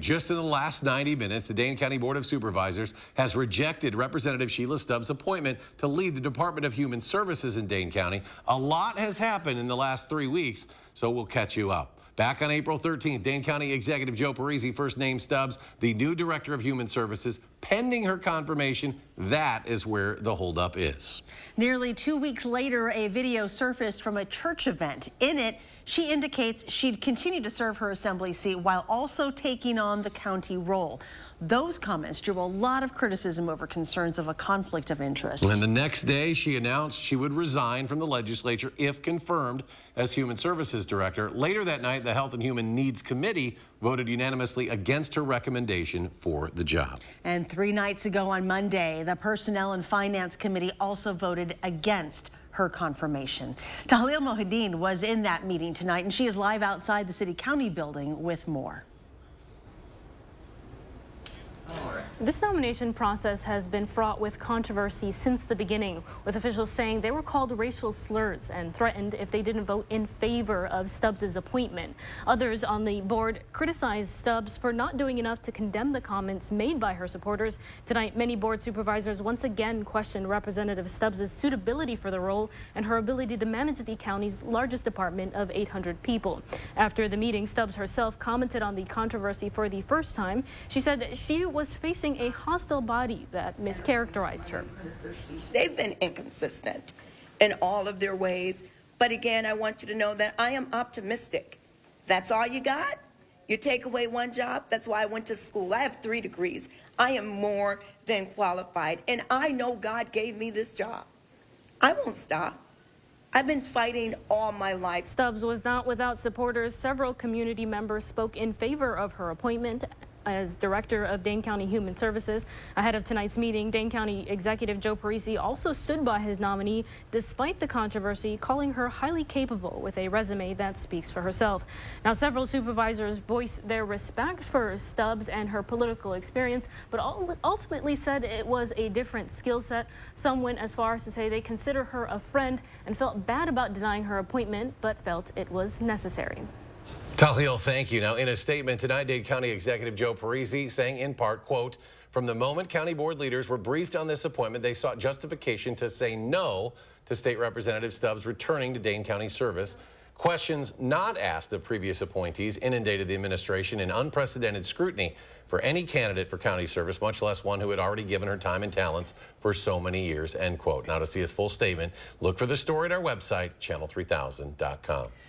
Just in the last 90 minutes, the Dane County Board of Supervisors has rejected Representative Shelia Stubbs' appointment to lead the Department of Human Services in Dane County. A lot has happened in the last 3 weeks, so we'll catch you up. Back on April 13th, Dane County Executive Joe Parisi first named Stubbs the new Director of Human Services. Pending her confirmation, that is where the holdup is. Nearly 2 weeks later, a video surfaced from a church event. In it, she indicates she'd continue to serve her assembly seat while also taking on the county role. Those comments drew a lot of criticism over concerns of a conflict of interest. And the next day, she announced she would resign from the legislature if confirmed as Human Services Director. Later that night, the Health and Human Needs Committee voted unanimously against her recommendation for the job. And 3 nights ago on Monday, the Personnel and Finance Committee also voted against her confirmation. Tahlil Mohideen was in that meeting tonight, and she is live outside the City County building with more. This nomination process has been fraught with controversy since the beginning, with officials saying they were called racial slurs and threatened if they didn't vote in favor of Stubbs' appointment. Others on the board criticized Stubbs for not doing enough to condemn the comments made by her supporters. Tonight, many board supervisors once again questioned Representative Stubbs' suitability for the role and her ability to manage the county's largest department of 800 people. After the meeting, Stubbs herself commented on the controversy for the first time. She said she was facing a hostile body that mischaracterized her. They've been inconsistent in all of their ways. But again, I want you to know that I am optimistic. That's all you got? You take away one job? That's why I went to school. I have 3 degrees. I am more than qualified. And I know God gave me this job. I won't stop. I've been fighting all my life. Stubbs was not without supporters. Several community members spoke in favor of her appointment as Director of Dane County Human Services. Ahead of tonight's meeting, Dane County Executive Joe Parisi also stood by his nominee despite the controversy, calling her highly capable with a resume that speaks for herself. Now, several supervisors voiced their respect for Stubbs and her political experience, but ultimately said it was a different skill set. Some went as far as to say they consider her a friend and felt bad about denying her appointment, but felt it was necessary. Tahlil, thank you. Now, in a statement tonight, Dane County Executive Joe Parisi saying in part, quote, "From the moment county board leaders were briefed on this appointment, they sought justification to say no to State Representative Stubbs returning to Dane County service. Questions not asked of previous appointees inundated the administration in unprecedented scrutiny for any candidate for county service, much less one who had already given her time and talents for so many years," end quote. Now, to see his full statement, look for the story at our website, channel3000.com.